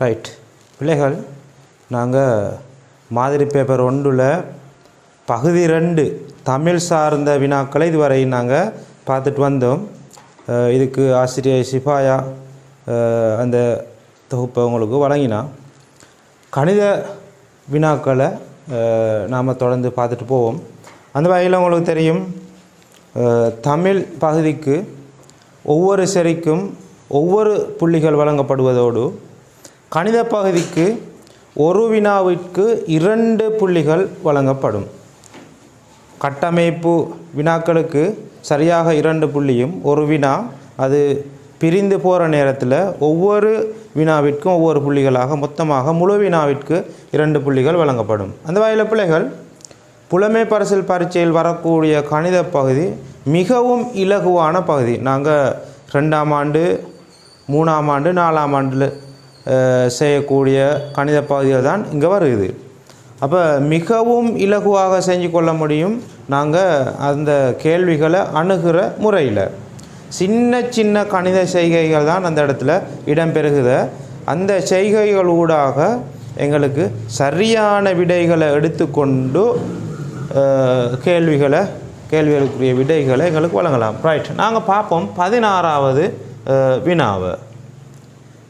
Right பிள்ளைகள், நாங்கள் மாதிரி பேப்பர் 1 பகுதி 2 தமிழ் சார்ந்த வினாக்களை இதுவரை நாங்கள் பார்த்துட்டு வந்தோம். இதுக்கு ஆசிரியர் சிபாயா அந்த தொகுப்பை உங்களுக்கு வழங்கினா. கணித வினாக்களை நாம் தொடர்ந்து பார்த்துட்டு போவோம். அந்த வகையில் உங்களுக்கு தெரியும், தமிழ் பகுதிக்கு ஒவ்வொரு சரிக்கும் ஒவ்வொரு புள்ளிகள் வழங்கப்படுவதோடு கணித பகுதிக்கு ஒரு வினாவிற்கு 2 புள்ளிகள் வழங்கப்படும். கட்டமைப்பு வினாக்களுக்கு சரியாக 2 புள்ளியும், ஒரு வினா அது பிரிந்து போகிற நேரத்தில் ஒவ்வொரு வினாவிற்கும் ஒவ்வொரு புள்ளிகளாக மொத்தமாக முழு வினாவிற்கு 2 புள்ளிகள் வழங்கப்படும். அந்த வகையில் பிள்ளைகள், புலமை பரிசில் பரீட்சையில் வரக்கூடிய கணித பகுதி மிகவும் இலகுவான பகுதி. நாங்கள் 2ஆம் ஆண்டு 3ஆம் ஆண்டு 4ஆம் ஆண்டில் செய்யக்கூடிய கணித பகுதிகள் தான் இங்கே வருது. அப்போ மிகவும் இலகுவாக செஞ்சு கொள்ள முடியும். நாங்கள் அந்த கேள்விகளை அணுகிற முறையில் சின்ன சின்ன கணித செய்கைகள் தான் அந்த இடத்துல இடம்பெறுகிற. அந்த செய்கைகள் ஊடாக எங்களுக்கு சரியான விடைகளை எடுத்துக்கொண்டு கேள்விகளுக்குரிய விடைகளை எங்களுக்கு வழங்கலாம். ரைட், நாங்கள் பார்ப்போம் 16வது வினாவை.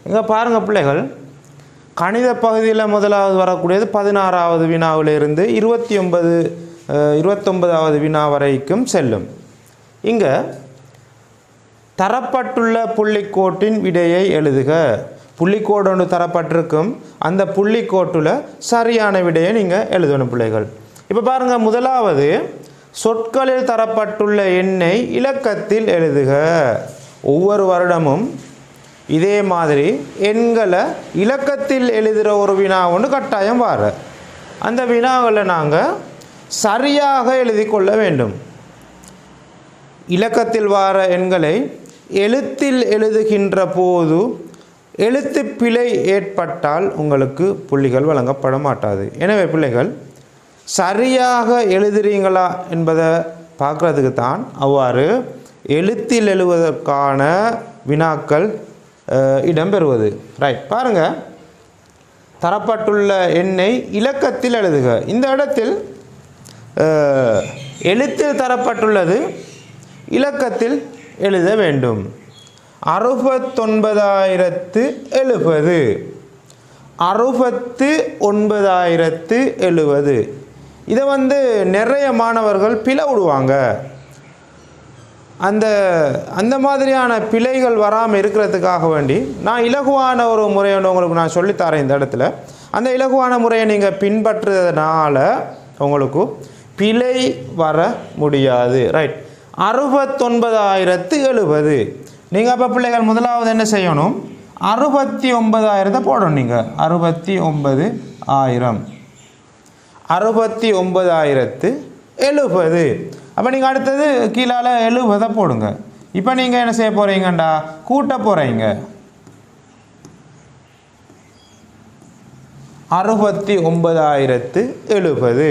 இங்கே பாருங்கள் பிள்ளைகள், கணித பகுதியில் முதலாவது வரக்கூடியது 16வது வினாவிலிருந்து 29வது வினா வரைக்கும் செல்லும். இங்கே தரப்பட்டுள்ள புள்ளிக்கோட்டின் விடையை எழுதுக. புள்ளிக்கோடு ஒன்று தரப்பட்டிருக்கும். அந்த புள்ளிக்கோட்டில் சரியான விடையை நீங்கள் எழுதணும் பிள்ளைகள். இப்போ பாருங்கள், முதலாவது சொற்களில் தரப்பட்டுள்ள எண்ணை இலக்கத்தில் எழுதுக. ஒவ்வொரு வருடமும் இதே மாதிரி எண்களை இலக்கத்தில் எழுதுகிற ஒரு வினா ஒன்று கட்டாயம் வர. அந்த வினாவில் நாங்கள் சரியாக எழுதி கொள்ள வேண்டும். இலக்கத்தில் வர எண்களை எழுத்தில் எழுதுகின்ற போது எழுத்து பிழை ஏற்பட்டால் உங்களுக்கு புள்ளிகள் வழங்கப்பட மாட்டாது. எனவே பிள்ளைகள், சரியாக எழுதுறீங்களா என்பதை பார்க்குறதுக்கு தான் அவ்வாறு எழுத்தில் எழுதுவதற்கான வினாக்கள் இடம்பெறுவது. ரைட், பாருங்கள், தரப்பட்டுள்ள எண்ணை இலக்கத்தில் எழுதுக. இந்த இடத்தில் எழுத்தில் தரப்பட்டுள்ளது, இலக்கத்தில் எழுத வேண்டும். 69,070 69,070. இதை நிறைய மாணவர்கள் பிழை விடுவாங்க. அந்த மாதிரியான பிழைகள் வராமல் இருக்கிறதுக்காக வேண்டி நான் இலகுவான ஒரு முறையை உங்களுக்கு நான் சொல்லித்தரேன். இந்த இடத்துல அந்த இலகுவான முறையை நீங்கள் பின்பற்றுறதுனால உங்களுக்கு பிழை வர முடியாது. ரைட், 69,070. நீங்கள் அப்போ பிள்ளைகள் முதலாவது என்ன செய்யணும், 69,000 போடணும். நீங்கள் 69,000 69,070. அப்போ நீங்கள் அடுத்தது கீழால் 70 போடுங்க. இப்போ நீங்கள் என்ன செய்ய போகிறீங்கண்டா, கூட்ட போகிறீங்க. 69,070.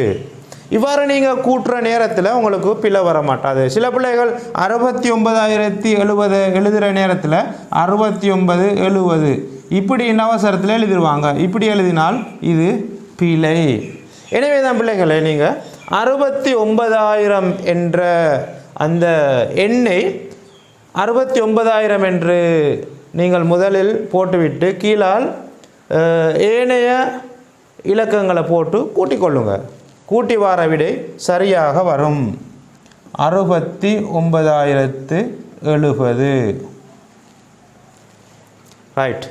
இவ்வாறு நீங்கள் கூட்டுற நேரத்தில் உங்களுக்கு பிழை வர மாட்டாது. சில பிள்ளைகள் 69,070 எழுதுகிற நேரத்தில் 69,70 இப்படி அவசரத்தில் எழுதிடுவாங்க. இப்படி எழுதினால் இது பிழை. எனவே தான் பிள்ளைகளை, நீங்கள் 69,000 என்ற அந்த எண்ணை 69,000 என்று நீங்கள் முதலில் போட்டுவிட்டு கீழால் ஏனைய இலக்கங்களை போட்டு கூட்டிக் கொள்ளுங்க. கூட்டி வார விடை சரியாக வரும். 69,070. ரைட்,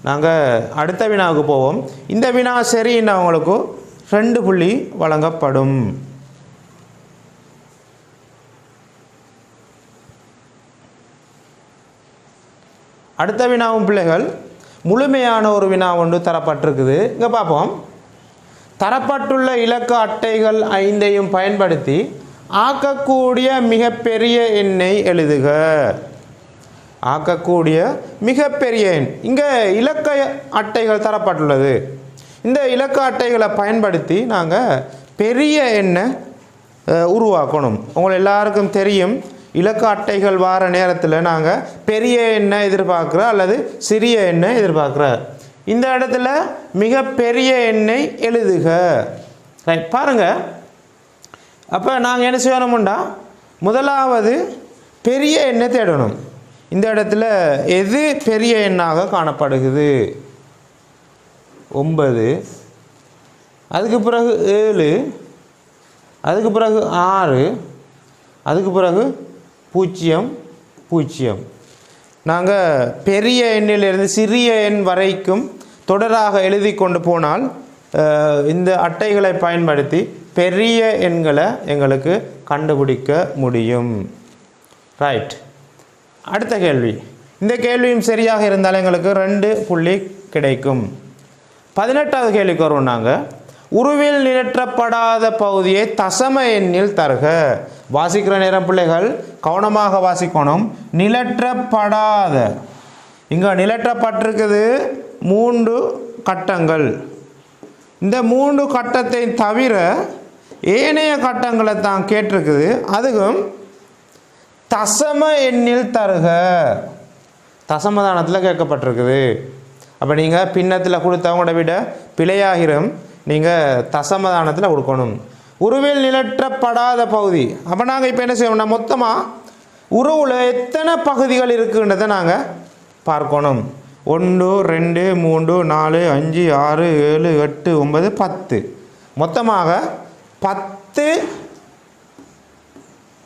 நாங்கள் அடுத்த வினாவுக்கு போவோம். இந்த வினா சரின்னா உங்களுக்கு 2 புள்ளி வழங்கப்படும். அடுத்த வினாவும் பிள்ளைகள் முழுமையான ஒரு வினா ஒன்று தரப்பட்டிருக்குது. இங்கே பார்ப்போம். தரப்பட்டுள்ள இலக்க அட்டைகள் 5ஐயும் பயன்படுத்தி ஆக்கக்கூடிய மிகப்பெரிய எண்ணை எழுதுக. ஆக்கக்கூடிய மிகப்பெரிய எண். இங்கே இலக்க அட்டைகள் தரப்பட்டுள்ளது. இந்த இலக்க அட்டைகளை பயன்படுத்தி நாங்கள் பெரிய எண்ணை உருவாக்கணும். உங்கள் எல்லாருக்கும் தெரியும், இலக்க அட்டைகள் வார நேரத்தில் நாங்கள் பெரிய எண்ணை எதிர்பார்க்குறோம் அல்லது சிறிய எண்ணை எதிர்பார்க்குறோம். இந்த இடத்துல மிக பெரிய எண்ணை எழுதுக. ரைட், பாருங்கள். அப்போ நாங்கள் என்ன செய்யணும்டா, முதலாவது பெரிய எண்ணை தேடணும். இந்த இடத்துல எது பெரிய எண்ணாக காணப்படுகிறது? 9, அதுக்கு பிறகு 7, அதுக்கு பிறகு 6, அதுக்கு பிறகு 0, 0. நாங்கள் பெரிய எண்ணிலிருந்து சிறிய எண் வரைக்கும் தொடராக எழுதி கொண்டு போனால் இந்த அட்டைகளை பயன்படுத்தி பெரிய எண்களை எங்களுக்கு கண்டுபிடிக்க முடியும். ரைட், அடுத்த கேள்வி. இந்த கேள்வியும் சரியாக இருந்தால் எங்களுக்கு 2 புள்ளி கிடைக்கும். 18வது கேள்விக்கு வருவோம். நாங்கள் உருவில் நிலற்றப்படாத பகுதியை தசம எண்ணில் தருக. வாசிக்கிற நேரம் பிள்ளைகள் கவனமாக வாசிக்கணும். நிலற்றப்படாத, இங்கே நிலற்றப்பட்டிருக்குது 3 கட்டங்கள். இந்த 3 கட்டத்தை தவிர ஏனைய கட்டங்களை தான் கேட்டிருக்குது. அதுவும் தசம எண்ணில் தருக, தசமதானத்தில் கேட்கப்பட்டிருக்குது. அப்போ நீங்கள் பின்னத்தில் கொடுத்தவங்களோட விட பிழையாகிரும், நீங்கள் தசமதானத்தில் கொடுக்கணும். உருவில் நிலற்றப்படாத பகுதி. அப்போ நாங்கள் இப்போ என்ன செய்வோம்னா, மொத்தமாக உருவில் எத்தனை பகுதிகள் இருக்குன்றதை நாங்கள் பார்க்கணும். 1, 2, 3, 4, 5, 6, 7, 8, 9, 10. மொத்தமாக 10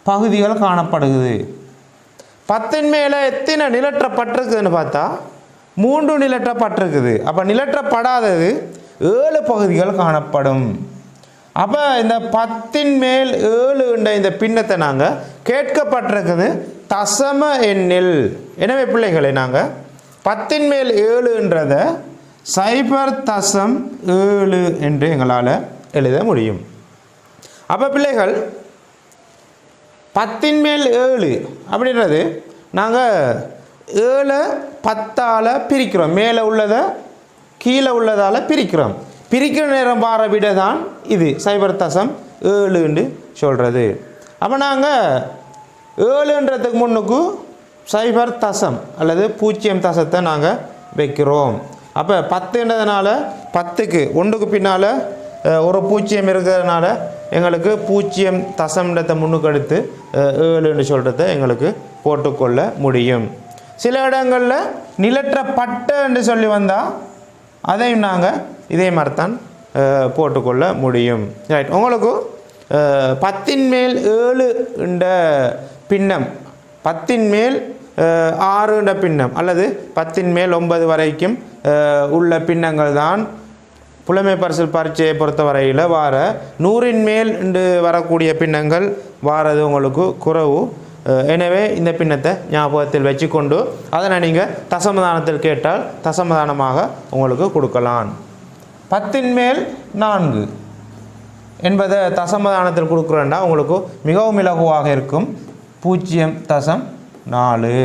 பகுதிகள் காணப்படுகிறது. 10ன் மேலே எத்தனை நிலற்றப்பட்டிருக்குதுன்னு பார்த்தா 3 நிலற்றப்பட்டிருக்குது. அப்போ நிலற்றப்படாதது 7 பகுதிகள் காணப்படும். அப்போ இந்த 10ன் மேல் 7 இந்த பின்னத்தை நாங்கள் கேட்கப்பட்டிருக்குது தசம எண்ணில். எனவே பிள்ளைகளை நாங்கள் 10ன் மேல் 7ன்றதை 0.7 என்று எங்களால் எழுத முடியும். அப்போ பிள்ளைகள் 10ன் மேல் 7 அப்படின்றது நாங்கள் 7 10ஆல் பிரிக்கிறோம். மேலே உள்ளதை கீழே உள்ளதால் பிரிக்கிறோம். பிரிக்கிற நேரம் வார விட தான் இது 0.7 சொல்கிறது. அப்போ நாங்கள் 7ன்றதுக்கு முன்னுக்கு 0 அல்லது 0 நாங்கள் வைக்கிறோம். அப்போ 10ன்றதுனால 10க்கு 1க்கு பின்னால் ஒரு 0 இருக்கிறதுனால எங்களுக்கு 0 முன்னுக்கு எடுத்து 7 சொல்கிறத எங்களுக்கு போட்டுக்கொள்ள முடியும். சில இடங்களில் நிலற்றப்பட்ட என்று சொல்லி வந்தால் அதையும் நாங்கள் இதே மாதிரி தான் போட்டுக்கொள்ள முடியும். ரைட், உங்களுக்கு 10ன் மேல் 7 என்ற பின்னம், 10ன் மேல் 6 என்ற பின்னம் அல்லது 10ன் மேல் 9 வரைக்கும் உள்ள பின்னங்கள் தான் புலமை பரிசில் பரீட்சையை பொறுத்த வரையில் வார 100ன் மேல் என்று வரக்கூடிய பின்னங்கள் வாரது உங்களுக்கு குறைவு. எனவே இந்த பின்னத்தை ஞாபகத்தில் வச்சுக்கொண்டு அதனை நீங்கள் தசமதானத்தில் கேட்டால் தசமதானமாக உங்களுக்கு கொடுக்கலாம். 10ன் மேல் 4 என்பதை தசமதானத்தில் கொடுக்குறேன்னா உங்களுக்கு மிகவும் இலகுவாக இருக்கும். 0.4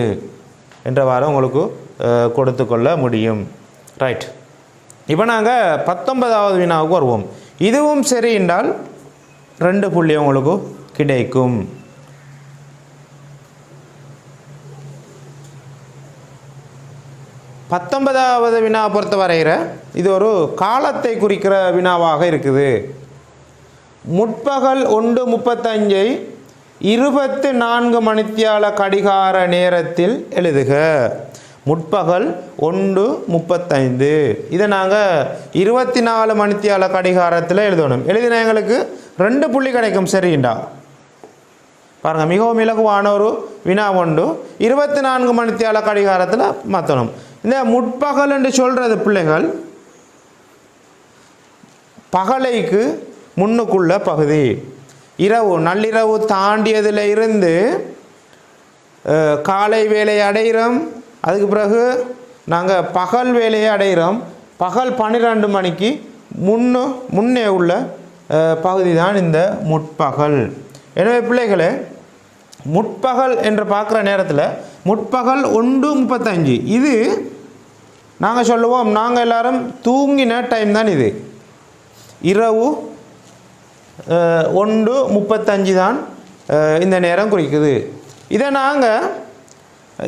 என்றவாறு உங்களுக்கு கொடுத்து கொள்ள முடியும். ரைட், இப்போ நாங்கள் 19வது வினாவுக்கு வருவோம். இதுவும் சரி என்றால் 2 புள்ளி உங்களுக்கு கிடைக்கும். பத்தொன்பதாவது வினாவை பொறுத்த வரைகிற இது ஒரு காலத்தை குறிக்கிற வினாவாக இருக்குது. முற்பகல் 1:35 24 மணித்தியால கடிகார நேரத்தில் எழுதுக. முற்பகல் 1:35 இதை நாங்கள் 24 மணித்தியால கடிகாரத்தில் எழுதணும். எழுதின எங்களுக்கு 2 புள்ளி கிடைக்கும். சரிண்டா பாருங்கள், மிகவும் இலகுவான ஒரு வினா ஒன்று 24 மணித்தியால கடிகாரத்தில் மாற்றணும். இந்த முற்பகல் என்று சொல்கிறது பிள்ளைகள் பகலைக்கு முன்னுக்குள்ள பகுதி. இரவு நள்ளிரவு தாண்டியதில் இருந்து காலை வேலையை அடைகிறோம். அதுக்கு பிறகு நாங்கள் பகல் வேலையை அடைகிறோம். பகல் 12 மணிக்கு முன்னே உள்ள பகுதி தான் இந்த முற்பகல். எனவே பிள்ளைகளே, முற்பகல் என்று பார்க்குற நேரத்தில் முற்பகல் 1:35 இது நாங்கள் சொல்லுவோம், நாங்கள் எல்லாரும் தூங்கின டைம் தான். இது இரவு 1:35 தான் இந்த நேரம் குறிக்குது. இதை நாங்கள்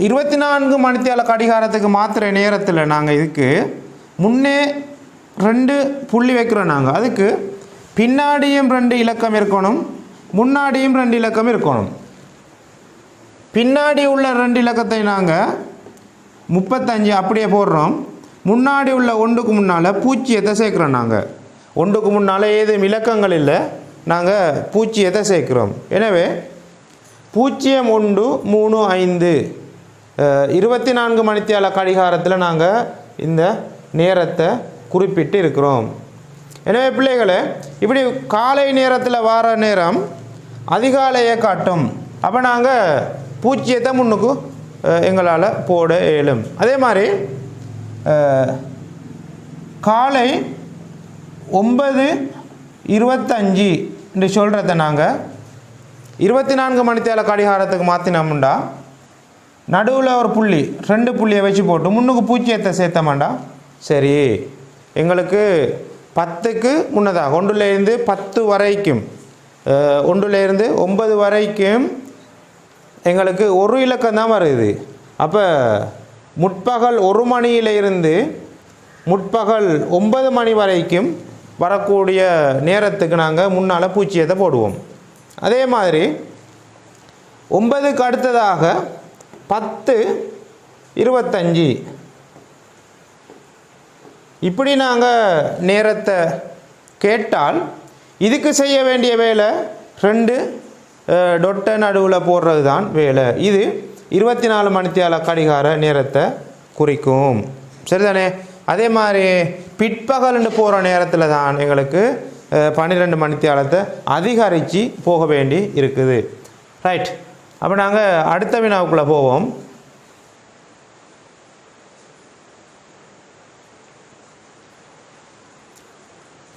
24 மணித்தியால கடிகாரத்துக்கு மாத்திர நேரத்தில் நாங்கள் இதுக்கு முன்னே 2 புள்ளி வைக்கிறோம் நாங்கள். அதுக்கு பின்னாடியும் 2 இலக்கம் இருக்கணும், முன்னாடியும் 2 இலக்கம் இருக்கணும். பின்னாடி உள்ள 2 இலக்கத்தை நாங்கள் 35 அப்படியே போடுறோம். முன்னாடி உள்ள 1க்கு முன்னால் பூஜ்ஜியத்தை சேர்க்குறோம். நாங்கள் 1க்கு முன்னால் ஏதும் இலக்கங்கள் இல்லை, நாங்கள் பூஜ்ஜியத்தை சேர்க்குறோம். எனவே 0135 24 மணித்தியால கடிகாரத்தில் நாங்கள் இந்த நேரத்தை குறிப்பிட்டு இருக்கிறோம். எனவே பிள்ளைகளை இப்படி காலை நேரத்தில் வார நேரம் அதிகாலையை காட்டும். அப்போ நாங்கள் பூஜ்ஜியத்தை முன்னுக்கு எங்களால் போட இயலும். அதே மாதிரி காலை 9:25 என்று சொல்கிறத நாங்கள் 24 மணித்தியால கடிகாரத்துக்கு மாற்றினோம்டா நடுவில் ஒரு புள்ளி 2 புள்ளியை வச்சு போட்டு முன்னுக்கு பூஜ்ஜியத்தை சேர்த்தமாண்டா சரி. எங்களுக்கு 10க்கு முன்னதாக 1லேருந்து 10 வரைக்கும் 1லேருந்து 9 வரைக்கும் எங்களுக்கு ஒரு இலக்கம் தான் வருது. அப்போ முற்பகல் 1 மணியிலிருந்து முற்பகல் 9 மணி வரைக்கும் வரக்கூடிய நேரத்துக்கு நாங்கள் முன்னால் பூஜ்ஜியத்தை போடுவோம். அதே மாதிரி 9க்கு அடுத்ததாக 10:25 இப்படி நாங்கள் நேரத்தை கேட்டால் இதுக்கு செய்ய வேண்டிய வேலை 2 டொட்டை நடுவில் போடுறது தான் வேலை. இது 24 மணித்தியால கடிகார நேரத்தை குறிக்கும். சரிதானே? அதே மாதிரி பிற்பகல்னு போகிற நேரத்தில் தான் எங்களுக்கு 12 மணித்தியாலத்தை அதிகரித்து போக வேண்டி இருக்குது. ரைட். அப்போ நாங்கள் அடுத்த வினாவுக்குள்ளே போவோம்.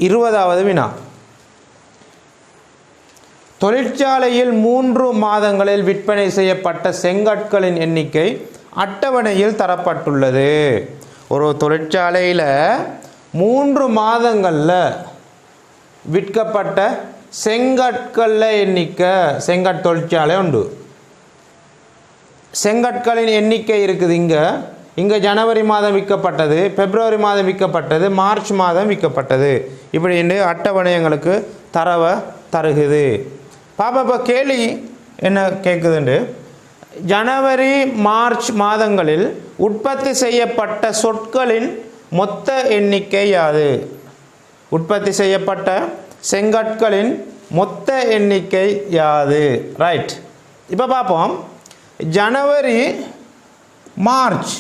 இருபதாவது வினா. தொழிற்சாலையில் 3 மாதங்களில் விற்பனை செய்யப்பட்ட செங்கற்களின் எண்ணிக்கை அட்டவணையில் தரப்பட்டுள்ளது. ஒரு தொழிற்சாலையில் 3 மாதங்களில் விற்கப்பட்ட செங்கற்களில் எண்ணிக்கை, செங்கற் தொழிற்சாலை உண்டு, செங்கற்களின் எண்ணிக்கை இருக்குது. இங்கே ஜனவரி மாதம் விற்கப்பட்டது, பிப்ரவரி மாதம் விற்கப்பட்டது, மார்ச் மாதம் விற்கப்பட்டது, இப்படின்னு அட்டவணை எங்களுக்கு தரவை தருகுது. பாப்பா இப்போ கேள்வி என்ன கேட்குதுண்டு, ஜனவரி மார்ச் மாதங்களில் உற்பத்தி செய்யப்பட்ட சொற்களின் மொத்த எண்ணிக்கை யாது? உற்பத்தி செய்யப்பட்ட செங்கற்களின் மொத்த எண்ணிக்கை யாது? ரைட். இப்போ பார்ப்போம். ஜனவரி மார்ச்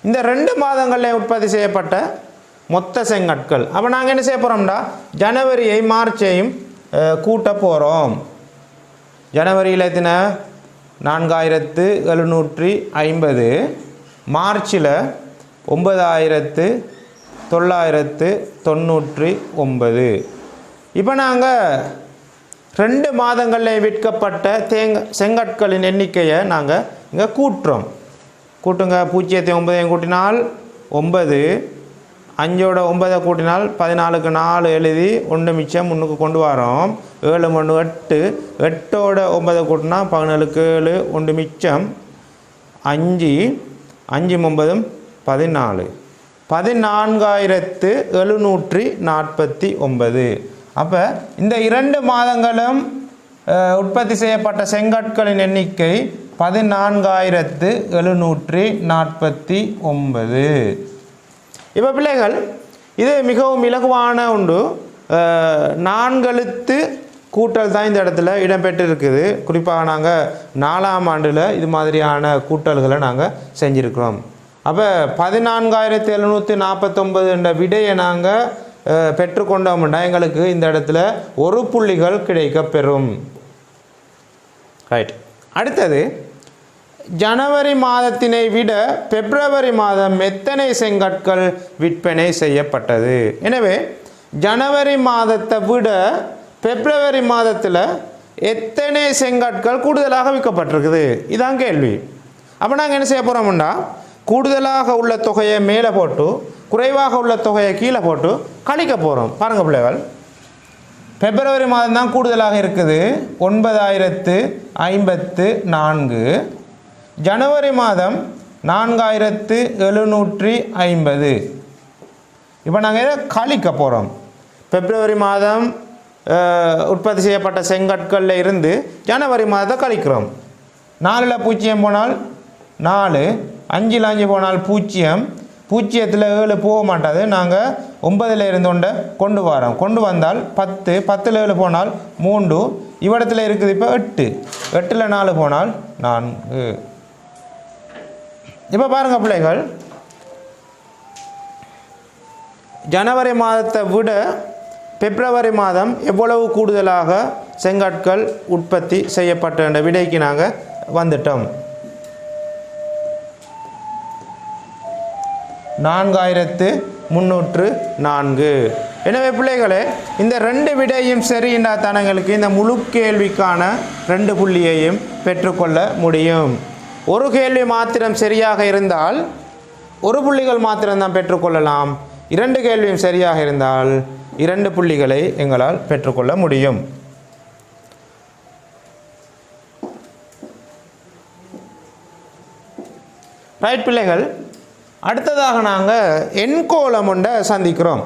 இந்த 2 மாதங்களில் உற்பத்தி செய்யப்பட்ட மொத்த செங்கற்கள். அப்போ நாங்கள் என்ன செய்ய போகிறோம்டா, ஜனவரியை மார்ச்சையும் கூட்ட போகிறோம். ஜனவரியில் எத்தனை? 4750, மார்ச்சில் 9999. இப்போ நாங்கள் 2 மாதங்களில் விற்கப்பட்ட செங்கற்களின் எண்ணிக்கையை நாங்கள் இங்கே கூட்டுறோம். கூட்டுங்க. 0 கூட்டினால் 9, 5ஓட 9 கூட்டினால் 14க்கு 4 எழுதி 1 மிச்சம் முன்னுக்கு கொண்டு வரோம். 7 1 8, 8ஓட 9 கூட்டினா 17க்கு 7, 1 மிச்சம் 5, 5 9 14, 14749. அப்போ இந்த 2 மாதங்களும் உற்பத்தி செய்யப்பட்ட செங்கற்களின் எண்ணிக்கை 14749. இப்போ பிள்ளைகள் இது மிகவும் இலகுவான உண்டு. 4 எழுத்து கூட்டல் தான் இந்த இடத்துல இடம்பெற்று இருக்குது. குறிப்பாக நாங்கள் 4ஆம் ஆண்டில் இது மாதிரியான கூட்டல்களை நாங்கள் செஞ்சுருக்கிறோம். அப்போ 14749 என்ற விடையை நாங்கள் பெற்றுக்கொண்டோம்னா எங்களுக்கு இந்த இடத்துல 1 புள்ளிகள் கிடைக்க பெறும். ரைட். அடுத்தது, ஜனவரி மாதத்தினை விட பிப்ரவரி மாதம் எத்தனை செங்கற்கள் விற்பனை செய்யப்பட்டது? எனவே ஜனவரி மாதத்தை விட பிப்ரவரி மாதத்தில் எத்தனை செங்கற்கள் கூடுதலாக விற்கப்பட்டிருக்குது, இதான் கேள்வி. அப்போ நாங்கள் என்ன செய்ய போகிறோம்னா, கூடுதலாக உள்ள தொகையை மேலே போட்டு குறைவாக உள்ள தொகையை கீழே போட்டு கழிக்க போகிறோம். பாருங்கள் பிள்ளைகள், பிப்ரவரி மாதம் தான் கூடுதலாக இருக்குது, 9054. ஜனவரி மாதம் 4750. இப்போ நாங்கள் இதை கழிக்க போகிறோம். பிப்ரவரி மாதம் உற்பத்தி செய்யப்பட்ட செங்கற்களில் இருந்து ஜனவரி மாதத்தை கழிக்கிறோம். 4ல் 0 போனால் 4, 5ல் 5 போனால் 0, 0ல் 7 போக மாட்டாது. நாங்கள் 9ல் இருந்து கொண்டு வரோம். கொண்டு வந்தால் 10, 10ல் 7 போனால் 3, இவ்விடத்தில் இருக்குது இப்போ 8, 8ல் 4 போனால் 4. இப்போ பாருங்கள் பிள்ளைகள், ஜனவரி மாதத்தை விட பிப்ரவரி மாதம் எவ்வளவு கூடுதலாக செங்கற்கள் உற்பத்தி செய்யப்பட்ட என்ற விடைக்கு நாங்கள் வந்துட்டோம். 4304. எனவே பிள்ளைகளே, இந்த 2 விடையும் சரியின்றா தனங்களுக்கு இந்த முழு கேள்விக்கான 2 புள்ளியையும் பெற்றுக்கொள்ள முடியும். ஒரு கேள்வி மாத்திரம் சரியாக இருந்தால் 1 புள்ளிகள் மாத்திரம்தான் பெற்றுக்கொள்ளலாம். 2 கேள்வியும் சரியாக இருந்தால் 2 புள்ளிகளை எங்களால் பெற்றுக்கொள்ள முடியும். ரைட் பிள்ளைகள், அடுத்ததாக நாங்கள் எண்கோளம் ஒன்றை சந்திக்கிறோம்.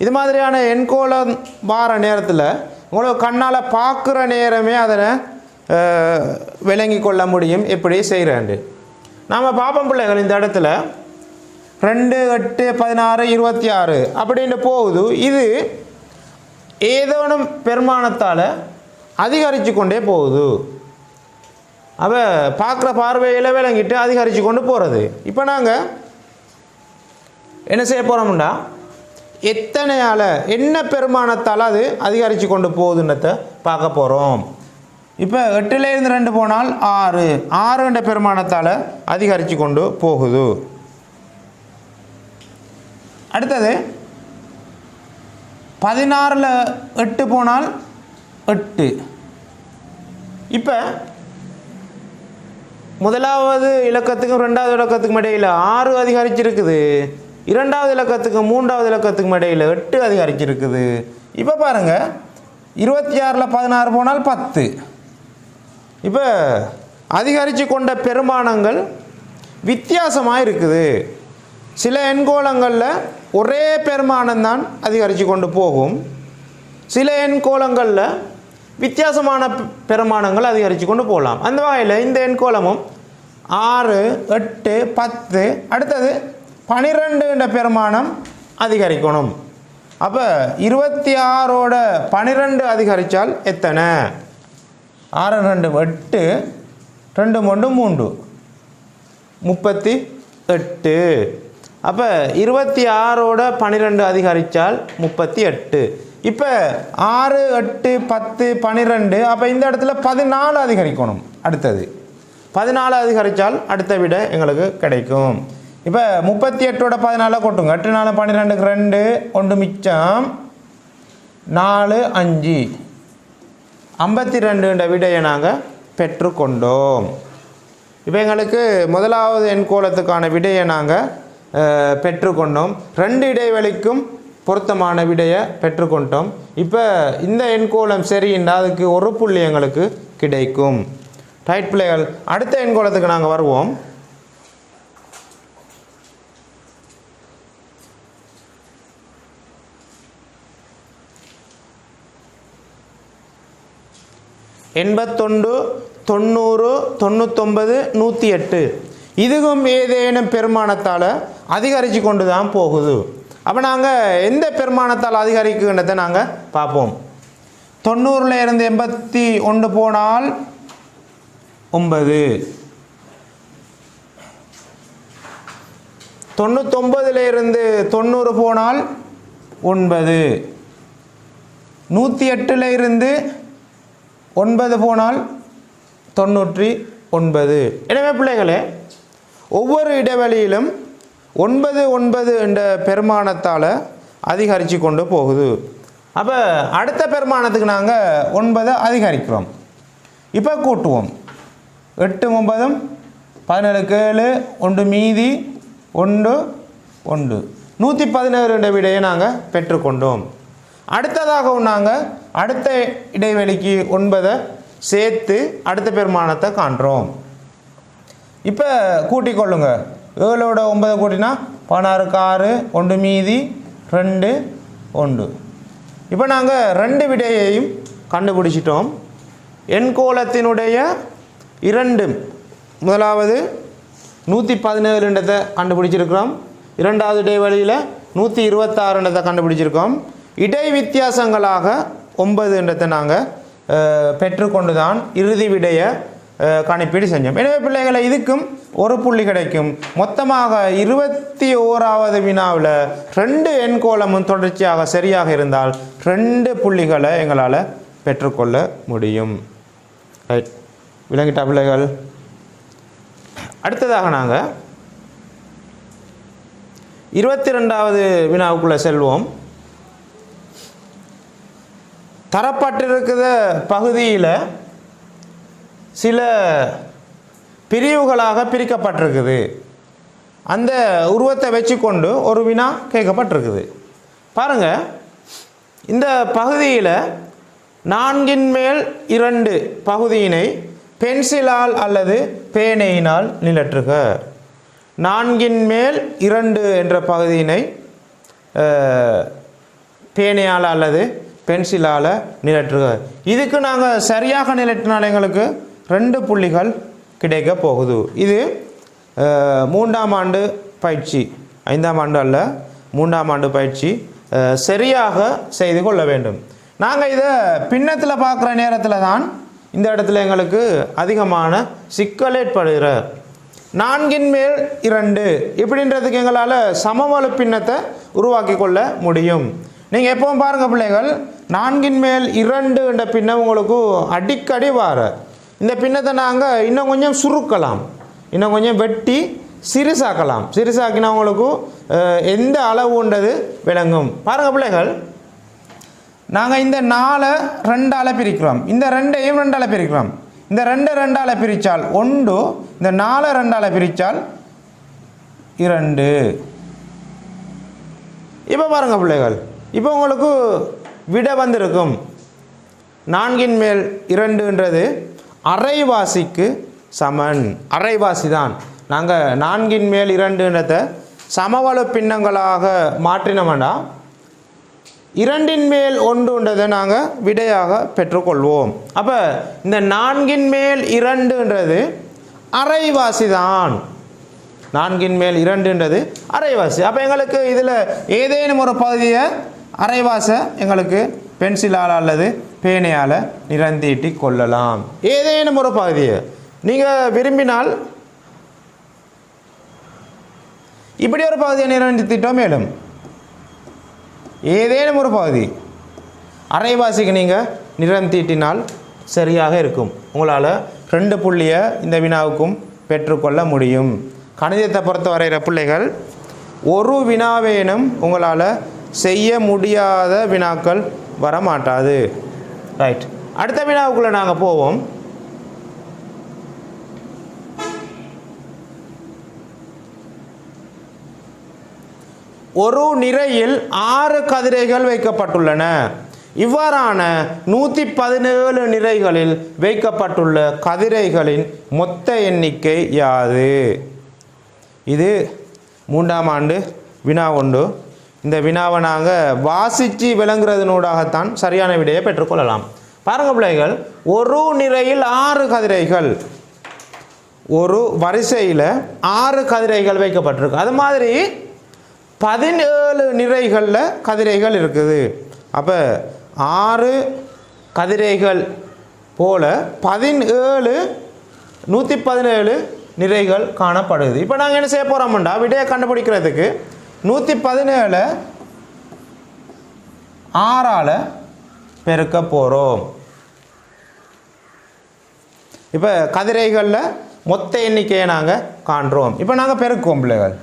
இது மாதிரியான எண்கோளம் வார நேரத்தில் உங்களுக்கு கண்ணால் பார்க்குற நேரமே அதனை விளங்கி கொள்ள முடியும் எப்படி செய்கிறேன்ட்டு. நாம் பார்ப்போம் பிள்ளைகள், இந்த இடத்துல 2, 8, 16, 26 அப்படின்னு போகுது. இது ஏதோனும் பெருமானத்தால் அதிகரித்து கொண்டே போகுது. அப்போ பார்க்குற பார்வையில் விளங்கிட்டு அதிகரித்து கொண்டு போகிறது. இப்போ நாங்கள் என்ன செய்ய போகிறோம்னா, எத்தனையால் என்ன பெருமானத்தால் அது அதிகரித்து கொண்டு போகுதுன்றத பார்க்க போகிறோம். இப்போ 8ல் இருந்து 2 போனால் 6, 6 என்ற பெருமானத்தால் அதிகரித்து கொண்டு போகுது. அடுத்தது 16ல் 8 போனால் 8. இப்போ முதலாவது இலக்கத்துக்கும் 2வது இலக்கத்துக்கும் இடையில் 6 அதிகரிச்சிருக்குது. 2வது இலக்கத்துக்கும் 3வது இலக்கத்துக்கும் இடையில் 8 அதிகரிச்சிருக்குது. இப்போ பாருங்கள், 26ல் 16 போனால் 10. இப்போ அதிகரித்து கொண்ட பெருமானங்கள் வித்தியாசமாக இருக்குது. சில எண்கோளங்களில் ஒரே பெருமானம்தான் அதிகரித்து கொண்டு போகும். சில எண்கோளங்களில் வித்தியாசமான பெருமானங்கள் அதிகரித்து கொண்டு போகலாம். அந்த வகையில் இந்த எண்கோளமும் 6, 8, 10, அடுத்தது 12 என்ற பெருமானம் அதிகரிக்கணும். அப்போ 26ஓட 12 அதிகரித்தால் எத்தனை? 6, 2, 8, 2, 3, 38. அப்போ 26ஓட 12 அதிகரித்தால் 38. இப்போ 6, 8, 10, 12. அப்போ இந்த இடத்துல 14 அதிகரிக்கணும். அடுத்தது 14 அதிகரித்தால் அடுத்த விட எங்களுக்கு கிடைக்கும். இப்போ 38ஓட 14 கொட்டுங்க. 8, 4, 12க்கு 2, 1 மிச்சம் 4, 5, 52 என்ற விடையை நாங்கள் பெற்றுக்கொண்டோம். இப்போ எங்களுக்கு முதலாவது எண்கோளத்துக்கான விடையை நாங்கள் பெற்றுக்கொண்டோம். 2 இடைவெளிக்கும் பொருத்தமான விடையை பெற்றுக்கொண்டோம். இப்போ இந்த எண்கோளம் சரின்னா அதுக்கு 1 புள்ளி எங்களுக்கு கிடைக்கும். ரைட் பிள்ளைகள், அடுத்த எண்கோளத்துக்கு நாங்கள் வருவோம். எண்பத்தொன்று, 90, 99, 108. இதுவும் ஏதேனும் பெருமானத்தால் அதிகரித்து கொண்டு தான் போகுது. அப்போ நாங்கள் எந்த பெருமானத்தால் அதிகரிக்குன்றதை நாங்கள் பார்ப்போம். 90ல் இருந்து 81 போனால் 9, 99ல் இருந்து 90 போனால் 9, 108ல் இருந்து 9 போனால் 99. எனவே பிள்ளைகளே, ஒவ்வொரு இடைவெளியிலும் 9, 9 என்ற பெருமானத்தால் அதிகரித்து கொண்டு போகுது. அப்போ அடுத்த பெருமானத்துக்கு நாங்கள் 9 அதிகரிக்கிறோம். இப்போ கூட்டுவோம். 8, 9, 17, 7, 1 மீதி 1, 1, 117 என்ற விடையை நாங்கள் பெற்றுக்கொண்டோம். அடுத்ததாக நாங்கள் அடுத்த இடைவெளிக்கு 9 சேர்த்து அடுத்த பெருமானத்தை காண்றோம். இப்போ கூட்டிக்கொள்ளுங்க. 7ஓட 9 கூட்டினா 16க்கு 6, 1 மீதி 2 1. இப்போ நாங்கள் 2 விடையையும் கண்டுபிடிச்சிட்டோம். எண்கோளத்தினுடைய 2 முதலாவது 117 கண்டுபிடிச்சிருக்கிறோம். இரண்டாவது இடைவெளியில் 126 கண்டுபிடிச்சிருக்கோம். இடை வித்தியாசங்களாக 9 நாங்கள் பெற்றுக்கொண்டு தான் இறுதி விடையை கணிப்பீடு செஞ்சோம். எனவே பிள்ளைகளை இதுக்கும் ஒரு புள்ளி கிடைக்கும். மொத்தமாக 21வது வினாவில் 2 எண்கோளமும் தொடர்ச்சியாக சரியாக இருந்தால் 2 புள்ளிகளை எங்களால் பெற்றுக்கொள்ள முடியும். ரைட், விளங்கிட்டா பிள்ளைகள்? அடுத்ததாக நாங்கள் 22வது வினாவுக்குள்ளே செல்வோம். தரப்பட்டிருக்கிற பகுதியில் சில பிரிவுகளாக பிரிக்கப்பட்டிருக்குது. அந்த உருவத்தை வச்சு கொண்டு ஒரு வினா கேட்கப்பட்டிருக்குது. பாருங்கள், இந்த பகுதியில் 4/2 பகுதியினை பென்சிலால் அல்லது பேனையினால் நிலற்றுக. 4/2 என்ற பகுதியினை பேனையால் அல்லது பென்சிலால் நிலற்றுக. இதுக்கு நாங்கள் சரியாக நிலற்றினால் எங்களுக்கு 2 புள்ளிகள் கிடைக்க போகுது. இது 3ஆம் ஆண்டு பயிற்சி, 5ஆம் ஆண்டு அல்ல, 3ஆம் ஆண்டு பயிற்சி சரியாக செய்து கொள்ள வேண்டும். நாங்கள் இதை பின்னத்தில் பார்க்குற நேரத்தில் தான் இந்த இடத்துல எங்களுக்கு அதிகமான சிக்கல் ஏற்படுகிற. 4/2 இப்படின்றதுக்கு எங்களால் சமவெளி பின்னத்தை உருவாக்கி கொள்ள முடியும். நீங்கள் எப்பவும் பாருங்கள் பிள்ளைகள், 4/2 என்ற பின்னம் உங்களுக்கு அடிக்கடி வார. இந்த பின்னத்தை நாங்கள் இன்னும் கொஞ்சம் சுருக்கலாம், இன்னும் கொஞ்சம் வெட்டி சிறுசாக்கலாம். சிறுசாக்கினா உங்களுக்கு எந்த அளவுன்றது விளங்கும். பாருங்கள் பிள்ளைகள், நாங்கள் இந்த 4 2ஆல் பிரிக்கிறோம், இந்த 2ஐயும் 2ஆல் பிரிக்கிறோம். இந்த 2 2ஆல் பிரித்தால் 1, இந்த 4 2ஆல் பிரித்தால் 2. இப்போ பாருங்கள் பிள்ளைகள், இப்போ உங்களுக்கு விடை வந்திருக்கும். 4/2 அரைவாசிக்கு சமன். அரைவாசி தான். நாங்கள் 4/2 சமவெளி பின்னங்களாக மாற்றினோம்னா 2/1 நாங்கள் விடையாக பெற்றுக்கொள்வோம். அப்போ இந்த 4/2 அரைவாசி தான். 4/2 அரைவாசி. அப்போ எங்களுக்கு இதில் ஏதேனும் ஒரு பகுதியை அரைவாசை எங்களுக்கு பென்சிலால் அல்லது பேனையால் நிறந்தீட்டி கொள்ளலாம். ஏதேனும் ஒரு பகுதியை நீங்கள் விரும்பினால் இப்படி ஒரு பகுதியை நிறந்தீட்டோம். மேலும் ஏதேனும் ஒரு பகுதி அரைவாசிக்கு நீங்கள் நிறம் தீட்டினால் சரியாக இருக்கும். உங்களால் 2 புள்ளியை இந்த வினாவுக்கும் பெற்றுக்கொள்ள முடியும். கணிதத்தை பொறுத்தவரைகிற பிள்ளைகள், ஒரு வினாவேனும் உங்களால் செய்ய முடியாத வினாக்கள் வரமாட்டாது. ரைட், அடுத்த வினாவுக்குள்ளே நாங்கள் போவோம். ஒரு நிறையில் 6 கதிரைகள் வைக்கப்பட்டுள்ளன. இவ்வாறான 117 நிறைகளில் வைக்கப்பட்டுள்ள கதிரைகளின் மொத்த எண்ணிக்கை யாது? இது 3ஆம் ஆண்டு வினா உண்டு. இந்த வினாவை நாங்கள் வாசித்து விளங்குறதுனூடாகத்தான் சரியான விடையை பெற்றுக்கொள்ளலாம். பாருங்கள் பிள்ளைகள், ஒரு நிறையில் 6 கதிரைகள், ஒரு வரிசையில் 6 கதிரைகள் வைக்கப்பட்டிருக்கு. அது மாதிரி 17 நிறைகளில் கதிரைகள் இருக்குது. அப்போ 6 கதிரைகள் போல் 117 நிறைகள் காணப்படுது. இப்போ நாங்கள் என்ன செய்ய போகிறோம்டா, விடையை கண்டுபிடிக்கிறதுக்கு 117 6ஆல் பெருக்க போகிறோம். இப்போ கதிரைகளில் மொத்த எண்ணிக்கையை நாங்கள் காண்றோம். இப்போ நாங்கள் பெருக்குவோம் பிள்ளைகள்.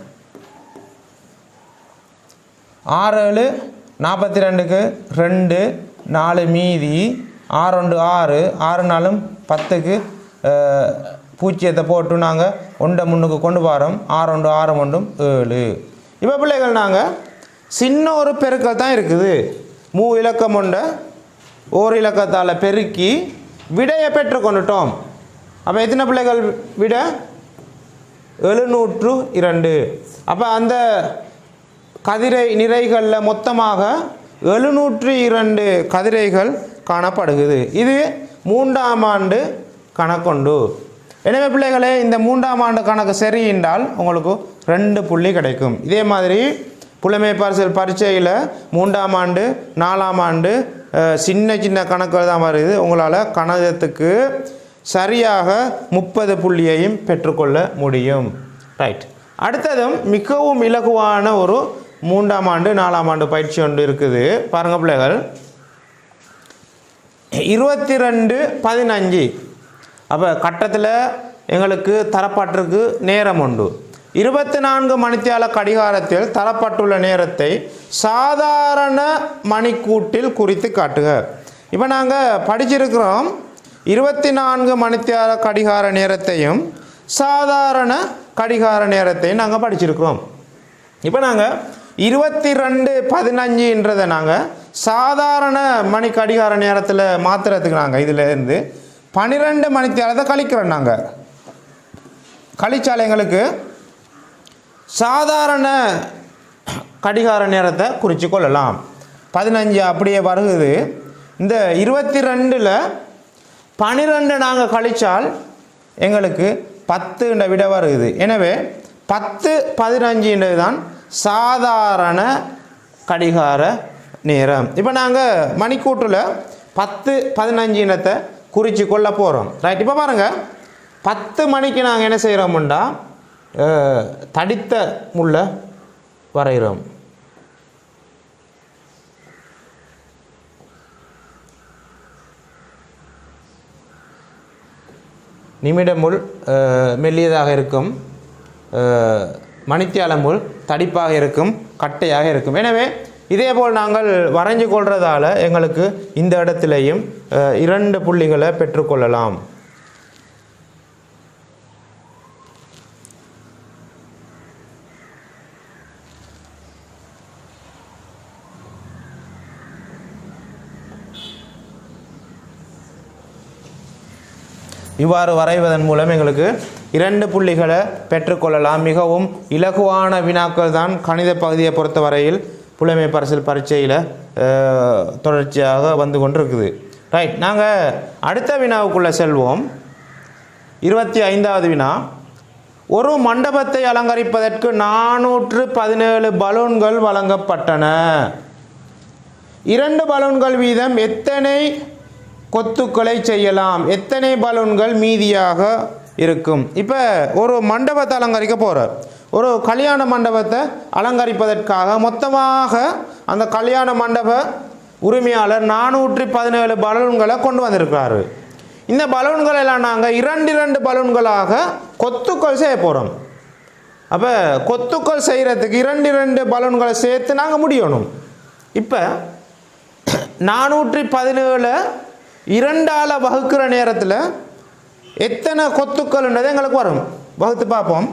6 7 42க்கு 2 4 மீதி 6 1 6 6 4 10க்கு பூஜ்ஜியத்தை போட்டு நாங்கள் 1 முன்னுக்கு கொண்டு வரோம். 6 1 6 1 7. இப்போ பிள்ளைகள், நாங்கள் சின்ன ஒரு பெருக்கல் தான் இருக்குது. 3 இலக்கம் கொண்ட ஓர் இலக்கத்தால் பெருக்கி விடையை பெற்றுக்கொண்டுட்டோம். அப்போ எத்தனை பிள்ளைகள் விட? 702. அப்போ அந்த கதிரை நிறைகளில் மொத்தமாக 702 கதிரைகள் காணப்படுகிறது. இது 3ஆம் ஆண்டு கணக்குண்டு. எனவே பிள்ளைகளே, இந்த 3ஆம் ஆண்டு கணக்கு சரி என்றால் உங்களுக்கு 2 புள்ளி கிடைக்கும். இதே மாதிரி புலமை பரிசில் பரீட்சையில் 3ஆம் ஆண்டு 4ஆம் ஆண்டு சின்ன சின்ன கணக்குகள் தான் வருது. உங்களால் கணிதத்துக்கு சரியாக 30 புள்ளியையும் பெற்றுக்கொள்ள முடியும். ரைட். அடுத்ததும் மிகவும் இலகுவான ஒரு 3ஆம் ஆண்டு 4ஆம் ஆண்டு பயிற்சி ஒன்று இருக்குது. பாருங்கள் பிள்ளைகள், 22:15. அப்போ கட்டத்தில் எங்களுக்கு தரப்பட்டிருக்கு நேரம் உண்டு. 24 மணித்தியால கடிகாரத்தில் தரப்பட்டுள்ள நேரத்தை சாதாரண மணிக்கூட்டில் குறித்து காட்டுக. இப்போ நாங்கள் படிச்சிருக்கிறோம் 24 மணித்தியால கடிகார நேரத்தையும் சாதாரண கடிகார நேரத்தையும் நாங்கள் படிச்சிருக்கிறோம். இப்போ நாங்கள் 22:15ன்றதை நாங்கள் சாதாரண மணி கடிகார நேரத்தில் மாற்றுறதுக்கு நாங்கள் இதில் இருந்து 12 மணித்தியாலத்தை கழிக்கிறோம். நாங்கள் கழிச்சால் எங்களுக்கு சாதாரண கடிகார நேரத்தை குறித்து கொள்ளலாம். 15 அப்படியே வருகுது. இந்த 22ல் 12 நாங்கள் கழித்தால் எங்களுக்கு 10 விட வருகுது. எனவே 10:15 தான் சாதாரண கடிகார நேரம். இப்போ நாங்கள் மணிக்கூட்டில் 10:15 குறித்து கொள்ள போகிறோம். ரைட். இப்போ பாருங்கள், 10 மணிக்கு நாங்கள் என்ன செய்கிறோம்டா, தடித்த முள்ள வரைகிறோம். நிமிட முள் மெல்லியதாக இருக்கும், மணித்தியால முள் தடிப்பாக இருக்கும், கட்டையாக இருக்கும். எனவே இதேபோல் நாங்கள் வரைஞ்சு கொள்றதால எங்களுக்கு இந்த இடத்துலையும் 2 புள்ளிகளை பெற்றுக்கொள்ளலாம். இவ்வாறு வரைவதன் மூலம் எங்களுக்கு 2 புள்ளிகளை பெற்றுக்கொள்ளலாம். மிகவும் இலகுவான வினாக்கள் தான் கணித பகுதியை பொறுத்த வரையில் புலமை பரிசில் பரீட்சையில் தொடர்ச்சியாக வந்து கொண்டிருக்குது. ரைட். நாங்கள் அடுத்த வினாவுக்குள்ளே செல்வோம். 25வது வினா. ஒரு மண்டபத்தை அலங்கரிப்பதற்கு 417 பலூன்கள் வழங்கப்பட்டன. 2 பலூன்கள் வீதம் எத்தனை கொத்துக்களை செய்யலாம்? எத்தனை பலூன்கள் மீதியாக இருக்கும்? இப்போ ஒரு மண்டபத்தை அலங்கரிக்க போகிறார். ஒரு கல்யாண மண்டபத்தை அலங்கரிப்பதற்காக மொத்தமாக அந்த கல்யாண மண்டப உரிமையாளர் 417 பலூன்களை கொண்டு வந்திருக்கிறாரு. இந்த பலூன்கள் எல்லாம் நாங்கள் 2 பலூன்களாக கொத்துக்கள் செய்ய போகிறோம். அப்போ கொத்துக்கள் செய்கிறதுக்கு 2 பலூன்களை சேர்த்து நாங்கள் முடியணும். இப்போ 417 2ஆல் வகுக்கிற நேரத்தில் எத்தனை கொத்துக்கள்ன்றது எங்களுக்கு வரும். வகுத்து பார்ப்போம்.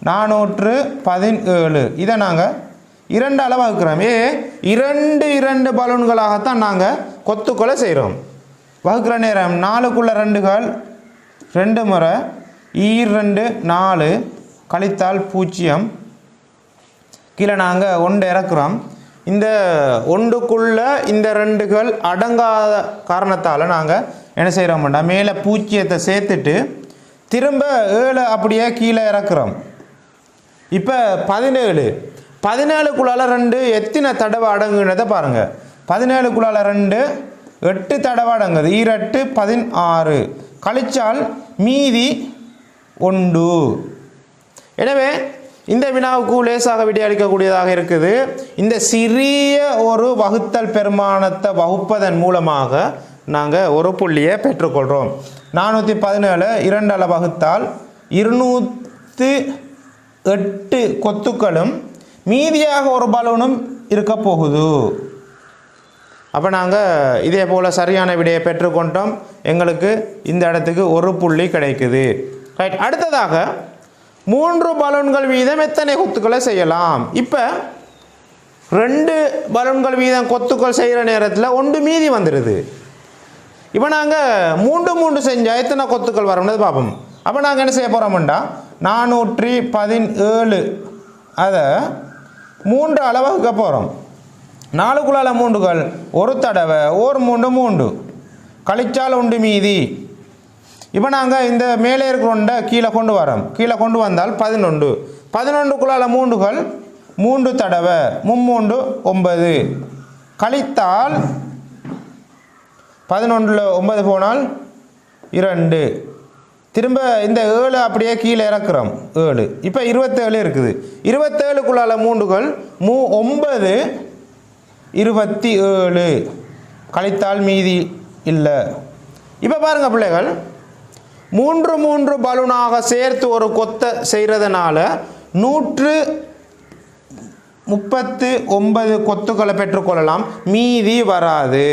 417 இதை நாங்கள் 2ஆல் வகுக்கிறோம். 2 பலூன்களாகத்தான் நாங்கள் கொத்துக்களை செய்கிறோம். வகுக்கிற நேரம் 4க்குள்ள 2கள் 2 முறை 2 4 கழித்தால் 0. கீழே நாங்கள் 1 இறக்குறோம். இந்த 1க்குள்ள இந்த 2கள் அடங்காத காரணத்தால் நாங்கள் என்ன செய்கிறோம்னா மேலே 0 சேர்த்துட்டு திரும்ப 7 அப்படியே கீழே இறக்குறோம். இப்போ 17க்குள்ளால 2 எத்தனை தடவை அடங்குன்றதை பாருங்கள். 17க்குள்ளால 2 8 தடவை அடங்குது. 2 16 கழிச்சால் மீதி 1. எனவே இந்த வினாவுக்கு லேசாக விடையளிக்கக்கூடியதாக இருக்குது. இந்த சிறிய ஒரு வகுத்தல் பெருமானத்தை வகுப்பதன் மூலமாக நாங்கள் ஒரு புள்ளியை பெற்றுக்கொள்கிறோம். 417 2ஆல் வகுத்தால் 208 கொத்துக்களும் மீதியாக ஒரு பலூனும் இருக்க போகுது. அப்போ நாங்கள் இதே போல் சரியான விடையை பெற்றுக்கொண்டோம். எங்களுக்கு இந்த இடத்துக்கு ஒரு புள்ளி கிடைக்குது. ரைட். அடுத்ததாக 3 பலூன்கள் வீதம் எத்தனை கொத்துக்களை செய்யலாம்? இப்போ 2 பலூன்கள் வீதம் கொத்துக்கள் செய்கிற நேரத்தில் 1 மீதி வந்துடுது. இப்போ நாங்கள் 3 செஞ்சால் எத்தனை கொத்துக்கள் வரும்னு பார்ப்போம். அப்போ நாங்கள் என்ன செய்ய போகிறோம்டா 417 அதை மூன்று அளவுக்க போகிறோம். 4க்குள்ளால மூன்றுகள் ஒரு தடவை ஓர் மூன்று மூன்று கழிச்சால் உண்டு மீதி. இப்போ நாங்கள் இந்த மேலே இருக்கிறோண்ட கீழே கொண்டு வரோம். கீழே கொண்டு வந்தால் 11. 11க்குள்ளால மூன்றுகள் 3 தடவை 3 9 கழித்தால் 11ல் 9 போனால் 2. திரும்ப இந்த 7 அப்படியே கீழே இறக்குறோம் 7. இப்போ 27 இருக்குது. 27க்குள்ளால மூன்றுகள் 9 27 கழித்தால் மீதி இல்லை. இப்போ பாருங்கள் பிள்ளைகள், 3 பலூனாக சேர்த்து ஒரு கொத்தை செய்கிறதுனால 139 கொத்துக்களை பெற்றுக்கொள்ளலாம், மீதி வராது.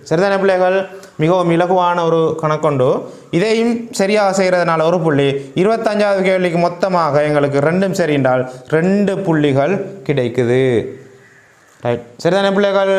சரிதானே பிள்ளைகள்? மிகவும் இலகுவான ஒரு கணக்கொண்டு இதையும் சரியாக செய்கிறதுனால ஒரு புள்ளி. 25வது கேள்விக்கு மொத்தமாக எங்களுக்கு 2ம் சரி என்றால் 2 புள்ளிகள் கிடைக்குது. ரைட், சரிதானே பிள்ளைகள்?